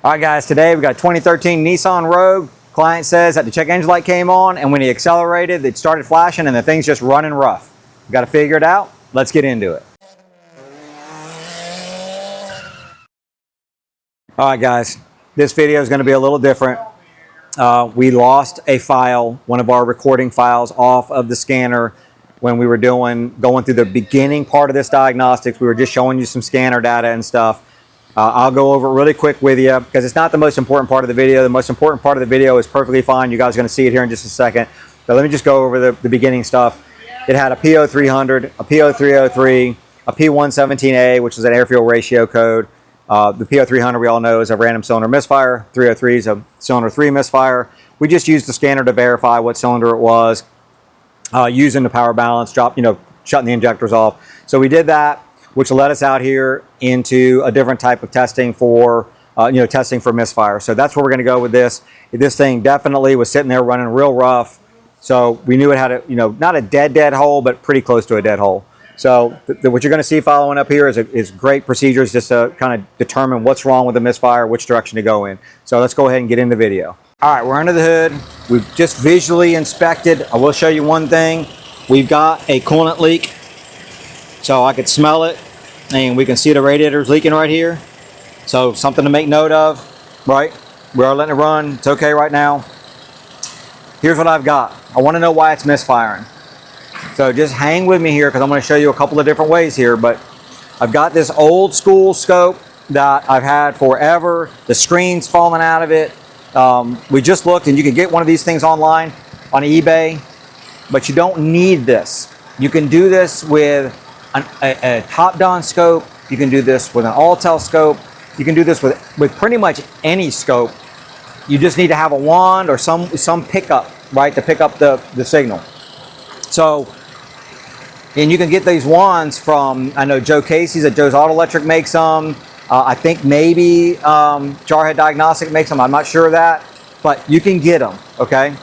All right, guys, today we got 2013 Nissan Rogue. Client says that the check engine light came on, and when he accelerated, it started flashing, and the thing's just running rough. We got to figure it out. Let's get into it. All right, guys, this video is going to be a little different. We lost a file, one of our recording files, off of the scanner when we were going through the beginning part of this diagnostics. We were just showing you some scanner data and stuff. I'll go over it really quick with you because it's not the most important part of the video. The most important part of the video is perfectly fine. You guys are going to see it here in just a second. But let me just go over the beginning stuff. It had a PO300, a PO303, a P117A, which is an air-fuel ratio code. The PO300 we all know is a random cylinder misfire. 303 is a cylinder 3 misfire. We just used the scanner to verify what cylinder it was, using the power balance, shutting the injectors off. So we did that, which led us out here into a different type of testing for, testing for misfire. So that's where we're going to go with this. This thing definitely was sitting there running real rough. So we knew it had a, not a dead hole, but pretty close to a dead hole. So what you're going to see following up here is great procedures just to kind of determine what's wrong with the misfire, which direction to go in. So let's go ahead and get into the video. All right, we're under the hood. We've just visually inspected. I will show you one thing. We've got a coolant leak. So I could smell it, and we can see the radiator's leaking right here. So something to make note of, right? We are letting it run. It's okay right now. Here's what I've got. I want to know why it's misfiring. So just hang with me here because I'm going to show you a couple of different ways here. But I've got this old school scope that I've had forever. The screen's falling out of it. We just looked, and you can get one of these things online on eBay, but you don't need this. You can do this with a top-down scope. You can do this with an all-tel scope. You can do this with pretty much any scope. You just need to have a wand or some pickup, right, to pick up the signal. So, and you can get these wands from, I know Joe Casey's at Joe's Auto Electric makes them. I think maybe Jarhead Diagnostics makes them. I'm not sure of that, but you can get them, okay?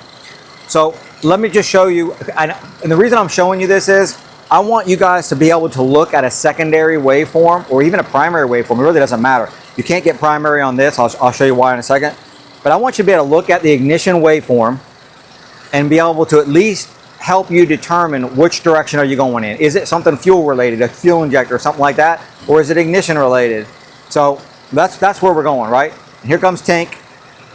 So let me just show you, and the reason I'm showing you this is I want you guys to be able to look at a secondary waveform or even a primary waveform. It really doesn't matter. You can't get primary on this. I'll show you why in a second. But I want you to be able to look at the ignition waveform and be able to at least help you determine which direction are you going in. Is it something fuel related, a fuel injector, something like that? Or is it ignition related? So that's where we're going, right? And here comes Tink.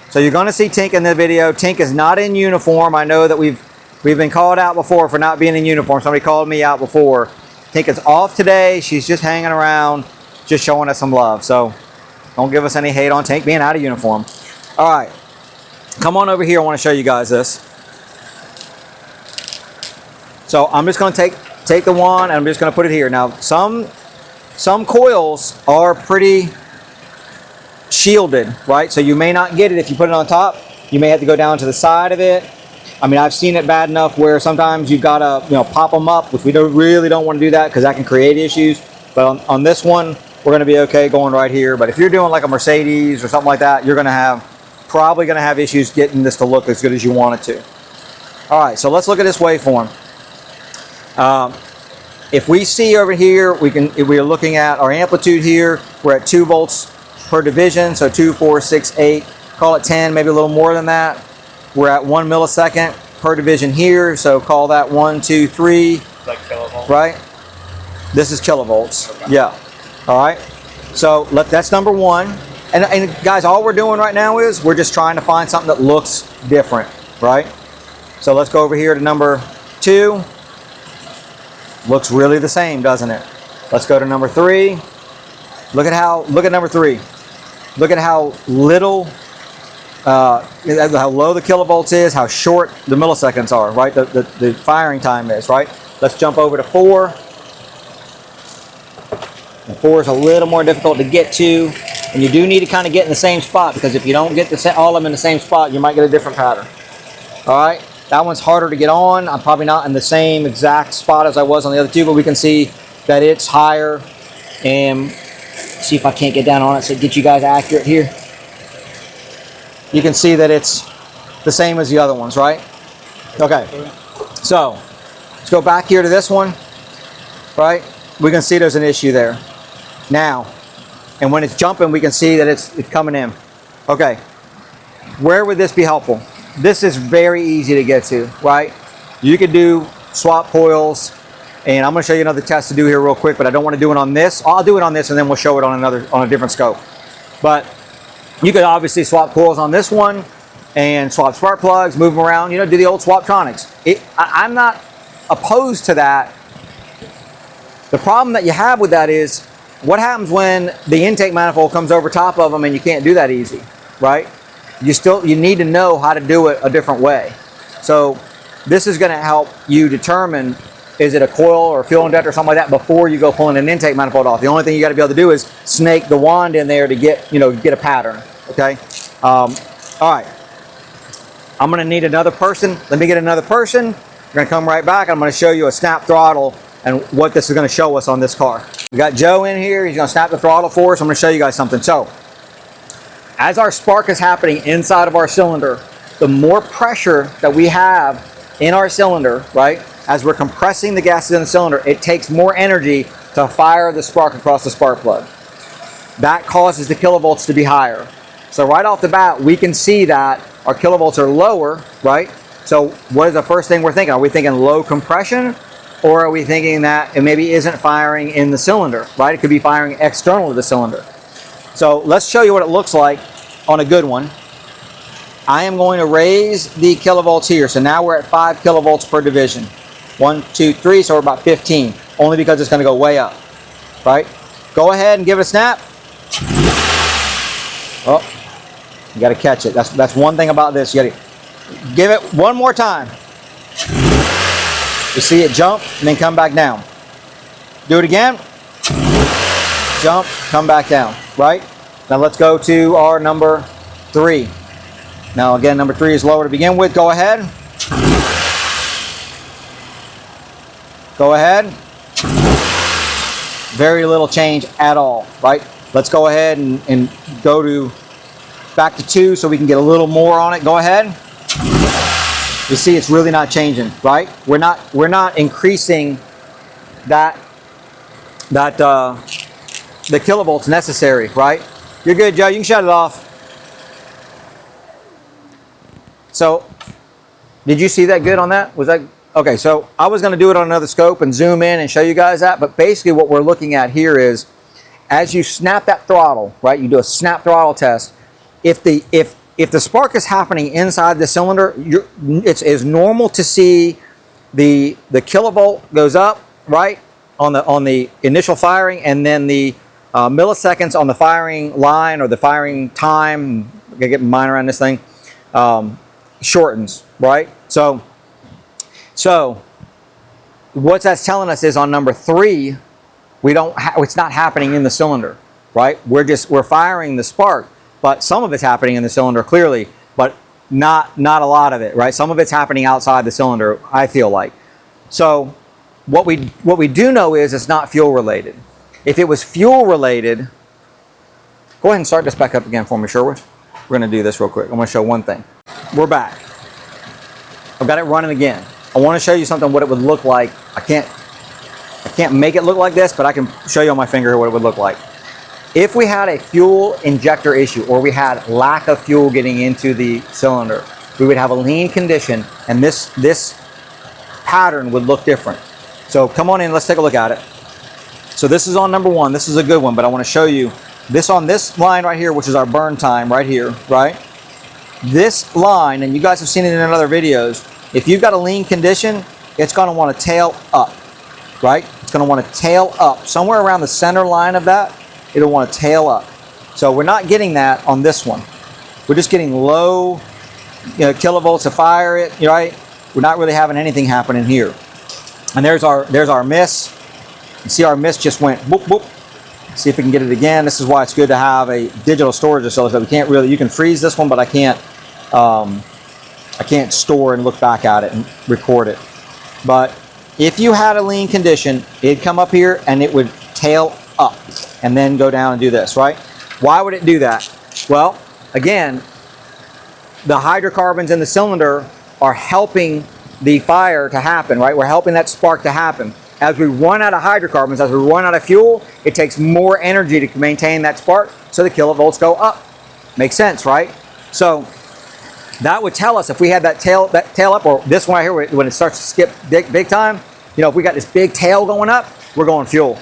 So you're going to see Tink in the video. Tink is not in uniform. I know that we've been called out before for not being in uniform. Somebody called me out before. Tink is off today. She's just hanging around, just showing us some love. So don't give us any hate on Tink being out of uniform. All right, come on over here. I want to show you guys this. So I'm just going to take the wand and I'm just going to put it here. Now some coils are pretty shielded, right? So you may not get it if you put it on top. You may have to go down to the side of it. I mean, I've seen it bad enough where sometimes you've got to, pop them up, which we really don't want to do that because that can create issues. But on this one, we're going to be okay going right here. But if you're doing like a Mercedes or something like that, you're probably going to have issues getting this to look as good as you want it to. All right, so let's look at this waveform. If we see over here, if we're looking at our amplitude here, we're at 2 volts per division, so 2, 4, 6, 8, call it 10, maybe a little more than that. We're at 1 millisecond per division here, so call that 1, 2, 3. Like kilovolts. Right? This is kilovolts. Okay. Yeah. All right. So that's number 1. And guys, all we're doing right now is we're just trying to find something that looks different, right? So let's go over here to number 2. Looks really the same, doesn't it? Let's go to number 3. Look at number 3. Look at how little, how low the kilovolts is, how short the milliseconds are, right? The firing time is, right? Let's jump over to 4. And 4 is a little more difficult to get to, and you do need to kind of get in the same spot because if you don't get all of them in the same spot, you might get a different pattern. All right. That one's harder to get on. I'm probably not in the same exact spot as I was on the other two, but we can see that it's higher. And see if I can't get down on it so get you guys accurate here. You can see that it's the same as the other ones, right? Okay. So let's go back here to this one, right? We can see there's an issue there. Now, and when it's jumping, we can see that it's coming in. Okay, where would this be helpful? This is very easy to get to, right? You could do swap coils, and I'm going to show you another test to do here real quick, but I don't want to do it on this. I'll do it on this, and then we'll show it on a different scope. But you could obviously swap coils on this one and swap spark plugs, move them around, you know, do the old Swaptronics. I'm not opposed to that. The problem that you have with that is, what happens when the intake manifold comes over top of them and you can't do that easy, right? You need to know how to do it a different way. So this is going to help you determine, is it a coil or fuel injector or something like that, before you go pulling an intake manifold off. The only thing you got to be able to do is snake the wand in there to get, get a pattern. Okay. All right. I'm going to need another person. Let me get another person. We're going to come right back. I'm going to show you a snap throttle and what this is going to show us on this car. We got Joe in here. He's going to snap the throttle for us. I'm going to show you guys something. So, as our spark is happening inside of our cylinder, the more pressure that we have in our cylinder, right, as we're compressing the gases in the cylinder, it takes more energy to fire the spark across the spark plug. That causes the kilovolts to be higher. So right off the bat, we can see that our kilovolts are lower, right? So what is the first thing we're thinking? Are we thinking low compression, or are we thinking that it maybe isn't firing in the cylinder, right? It could be firing external to the cylinder. So let's show you what it looks like on a good one. I am going to raise the kilovolts here. So now we're at 5 kilovolts per division. 1, 2, 3, so we're about 15. Only because it's going to go way up, right? Go ahead and give it a snap. Oh, you got to catch it. That's one thing about this. You got to give it one more time. You see it jump and then come back down. Do it again. Jump, come back down, right? Now let's go to our number 3. Now again, number 3 is lower to begin with. Go ahead. Go ahead. Very little change at all, right? Let's go ahead and go to back to 2 so we can get a little more on it. Go ahead. You see it's really not changing, right? We're not increasing the kilovolts necessary, right? You're good, Joe. You can shut it off. So, did you see that good on that? Was that okay? So I was going to do it on another scope and zoom in and show you guys that, but basically what we're looking at here is, as you snap that throttle, right? You do a snap throttle test. If the spark is happening inside the cylinder, it's normal to see the kilovolt goes up, right, on the initial firing, and then the milliseconds on the firing line or the firing time. I'm gonna get mine around this thing. Shortens, right? So what that's telling us is on number 3, it's not happening in the cylinder, right? We're firing the spark, but some of it's happening in the cylinder clearly, but not a lot of it, right? Some of it's happening outside the cylinder, I feel like. So what we do know is it's not fuel related. If it was fuel related, go ahead and start this back up again for me, Sherwood. We're going to do this real quick. I'm going to show one thing. We're back. I've got it running again. I want to show you something, what it would look like. I can't make it look like this, but I can show you on my finger what it would look like. If we had a fuel injector issue, or we had lack of fuel getting into the cylinder, we would have a lean condition, and this pattern would look different. So come on in, let's take a look at it. So this is on number 1. This is a good one, but I want to show you this on this line right here, which is our burn time right here, right? This line, and you guys have seen it in other videos, if you've got a lean condition, it's going to want to tail up, right? It's going to want to tail up. Somewhere around the center line of that, it'll want to tail up. So we're not getting that on this one. We're just getting low, kilovolts to fire it, right? We're not really having anything happening here. And there's our miss. You see our miss just went boop, boop. See if we can get it again. This is why it's good to have a digital storage facility. We can't really, you can freeze this one, but I can't store and look back at it and record it. But if you had a lean condition, it'd come up here and it would tail up and then go down and do this, right? Why would it do that? Well, again, the hydrocarbons in the cylinder are helping the fire to happen, right? We're helping that spark to happen. As we run out of hydrocarbons, as we run out of fuel, it takes more energy to maintain that spark, so the kilovolts go up. Makes sense, right? So that would tell us if we had that tail up, or this one right here, when it starts to skip big time, you know, if we got this big tail going up, we're going fuel,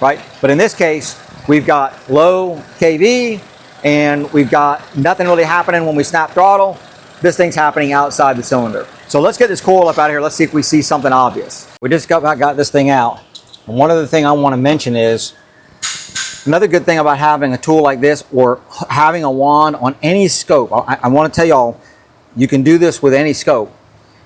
right? But in this case, we've got low KV and we've got nothing really happening when we snap throttle. This thing's happening outside the cylinder. So let's get this coil up out of here. Let's see if we see something obvious. We just got this thing out. And one other thing I want to mention is, another good thing about having a tool like this or having a wand on any scope, I want to tell y'all, you can do this with any scope.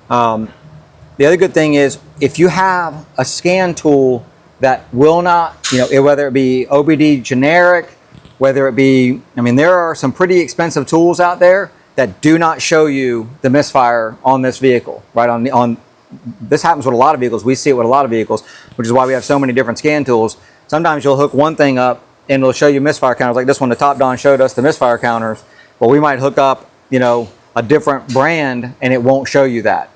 The other good thing is, if you have a scan tool that will not, you know, whether it be OBD generic, whether it be, I mean, there are some pretty expensive tools out there that do not show you the misfire on this vehicle, right? On this happens with a lot of vehicles. We see it with a lot of vehicles, which is why we have so many different scan tools. Sometimes you'll hook one thing up and it'll show you misfire counters. Like this one, the Top Don showed us the misfire counters, but we might hook up, you know, a different brand and it won't show you that.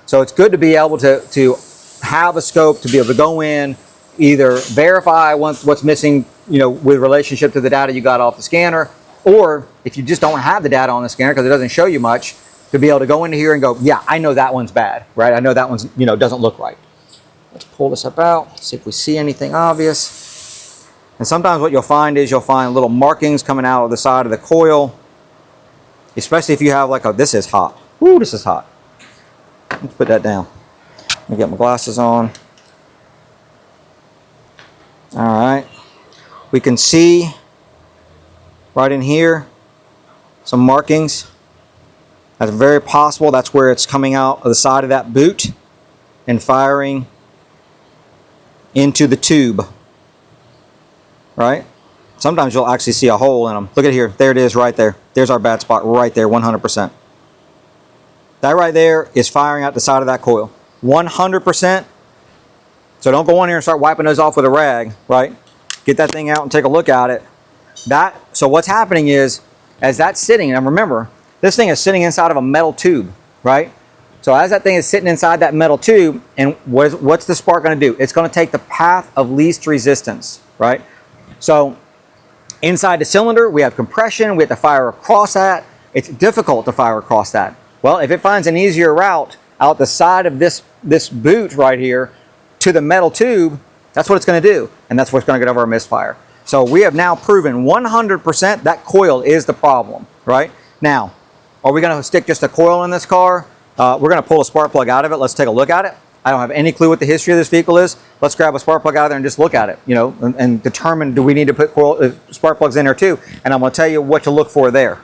So it's good to be able to have a scope to be able to go in, either verify what's missing, you know, with relationship to the data you got off the scanner, or if you just don't have the data on the scanner because it doesn't show you much, to be able to go into here and go, yeah, I know that one's bad, right? I know that one's, you know, doesn't look right. Let's pull this up out, see if we see anything obvious. And sometimes what you'll find is you'll find little markings coming out of the side of the coil, especially if you have like this is hot. Ooh, this is hot. Let's put that down. Let me get my glasses on. All right. We can see right in here some markings. That's very possible. That's where it's coming out of the side of that boot and firing into the tube. Right? Sometimes you'll actually see a hole in them. Look at here. There it is right there. There's our bad spot right there, 100%. That right there is firing out the side of that coil. 100%. So don't go in here and start wiping those off with a rag, right? Get that thing out and take a look at it. So what's happening is, as that's sitting, and remember, this thing is sitting inside of a metal tube, right? So as that thing is sitting inside that metal tube, and what's the spark going to do? It's going to take the path of least resistance, right? So inside the cylinder, we have compression. We have to fire across that. It's difficult to fire across that. Well, if it finds an easier route out the side of this boot right here to the metal tube, that's what it's going to do. And that's what's going to get over our misfire. So we have now proven 100% that coil is the problem, right? Now, are we going to stick just a coil in this car? We're going to pull a spark plug out of it. Let's take a look at it. I don't have any clue what the history of this vehicle is. Let's grab a spark plug out of there and just look at it, you know, and determine, do we need to put spark plugs in there too? And I'm going to tell you what to look for there.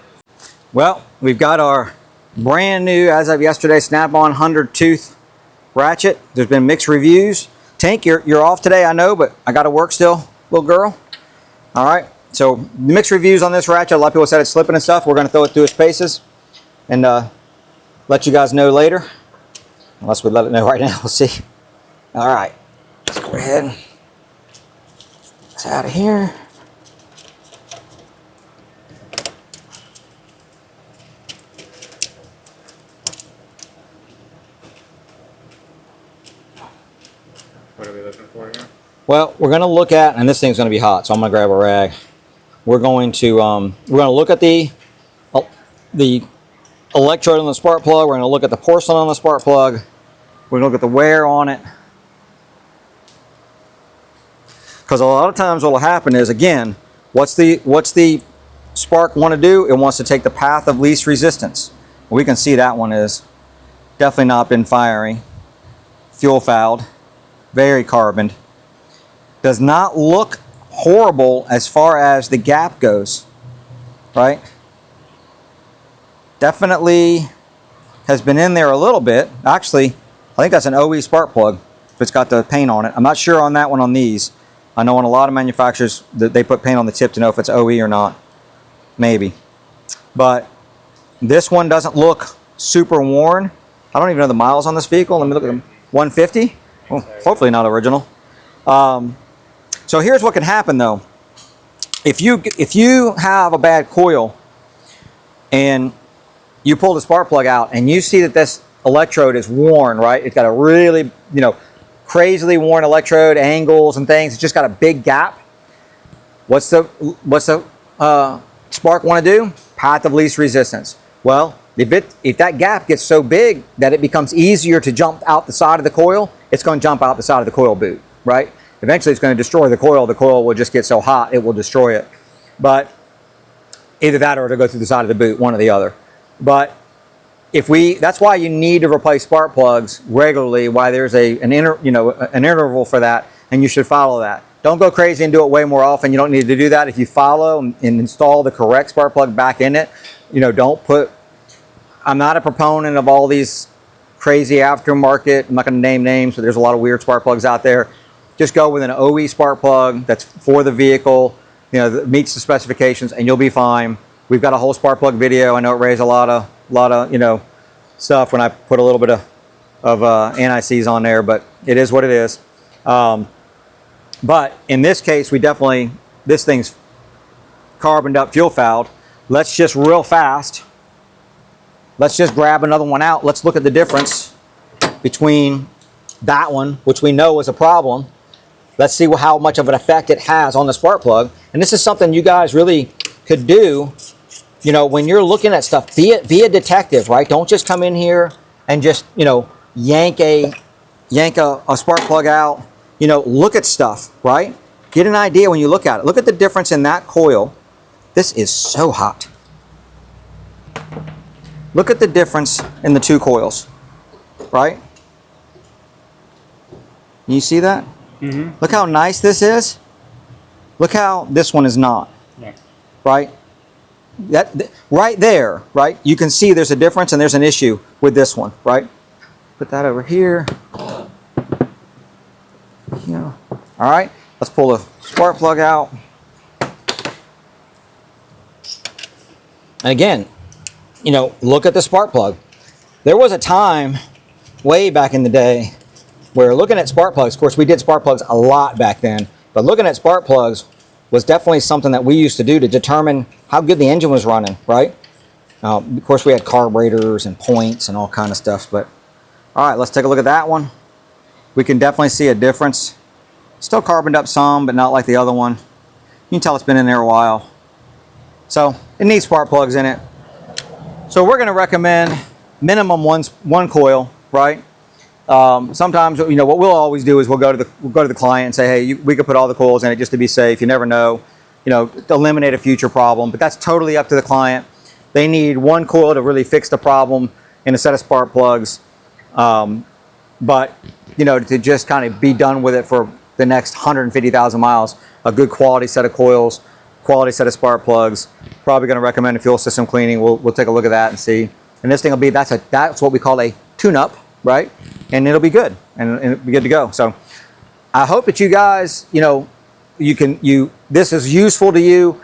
Well, we've got our brand new, as of yesterday, Snap-on 100 tooth ratchet. There's been mixed reviews. Tank, you're off today, I know, but I got to work still, little girl. All right, so mixed reviews on this ratchet. A lot of people said it's slipping and stuff. We're going to throw it through its paces and let you guys know later. Unless we let it know right now, we'll see. All right, let's go ahead. It's out of here. What are we looking for here? Well, we're going to look at, and this thing's going to be hot, so I'm going to grab a rag. We're going to look at the electrode on the spark plug. We're going to look at the porcelain on the spark plug. We're going to look at the wear on it. Because a lot of times what will happen is, again, what's the spark want to do? It wants to take the path of least resistance. We can see that one is definitely not been firing. Fuel fouled. Very carboned. Does not look horrible as far as the gap goes, right? Definitely has been in there a little bit. Actually, I think that's an OE spark plug if it's got the paint on it. I'm not sure on that one on these. I know on a lot of manufacturers that they put paint on the tip to know if it's OE or not. Maybe. But this one doesn't look super worn. I don't even know the miles on this vehicle. Let me look at them. 150? Well, hopefully not original. So here's what can happen though. If you have a bad coil and you pull the spark plug out and you see that this electrode is worn, right? It's got a really, crazily worn electrode, angles and things. It's just got a big gap. What's the spark want to do? Path of least resistance. Well, if that gap gets so big that it becomes easier to jump out the side of the coil, it's going to jump out the side of the coil boot, right? Eventually it's going to destroy the coil. The coil will just get so hot it will destroy it. But either that or it'll go through the side of the boot, one or the other. But that's why you need to replace spark plugs regularly, why there's an interval for that, and you should follow that. Don't go crazy and do it way more often. You don't need to do that. If you follow and install the correct spark plug back in it, I'm not a proponent of all these crazy aftermarket, I'm not going to name names, but there's a lot of weird spark plugs out there. Just go with an OE spark plug that's for the vehicle, that meets the specifications, and you'll be fine. We've got a whole spark plug video. I know it raised a lot of stuff when I put a little bit of anti-seize on there, but it is what it is. But in this case, this thing's carboned up, fuel fouled. Let's just real fast, let's just grab another one out. Let's look at the difference between that one, which we know is a problem. Let's see how much of an effect it has on the spark plug. And this is something you guys really could do, when you're looking at stuff. Be a detective, right? Don't just come in here and just, yank a spark plug out. Look at stuff, right? Get an idea when you look at it. Look at the difference in that coil. This is so hot. Look at the difference in the two coils, right? You see that? Mm-hmm. Look how nice this is. Look how this one is not. Yeah. Right? Right there, right? You can see there's a difference and there's an issue with this one, right? Put that over here. All right, let's pull the spark plug out. And again, look at the spark plug. There was a time way back in the day where looking at spark plugs, of course we did spark plugs a lot back then, but looking at spark plugs was definitely something that we used to do to determine how good the engine was running, right? Of course we had carburetors and points and all kind of stuff, but all right, let's take a look at that one. We can definitely see a difference. Still carboned up some, but not like the other one. You can tell it's been in there a while. So it needs spark plugs in it. So we're going to recommend minimum one coil, right? Sometimes, what we'll always do is we'll go to the client and say, hey, we could put all the coils in it just to be safe. You never know, eliminate a future problem. But that's totally up to the client. They need one coil to really fix the problem in a set of spark plugs. But to just kind of be done with it for the next 150,000 miles, a good quality set of coils, quality set of spark plugs. Probably going to recommend a fuel system cleaning. We'll take a look at that and see. And this thing will be, that's what we call a tune-up, right? And it'll be good, and it'll be good to go. So I hope that you guys, this is useful to you.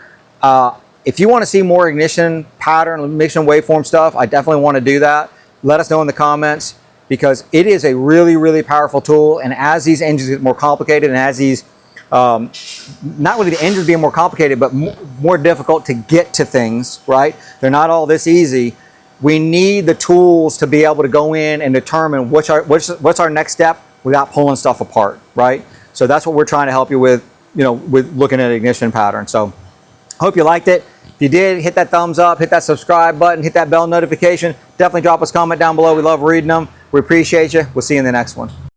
If you want to see more ignition pattern, ignition waveform stuff, I definitely want to do that. Let us know in the comments, because it is a really, really powerful tool. And as these engines get more complicated, and as these, not really the engines being more complicated, but more difficult to get to things, right? They're not all this easy. We need the tools to be able to go in and determine what's our next step without pulling stuff apart, right? So that's what we're trying to help you with, with looking at ignition pattern. So hope you liked it. If you did, hit that thumbs up, hit that subscribe button, hit that bell notification. Definitely drop us a comment down below. We love reading them. We appreciate you. We'll see you in the next one.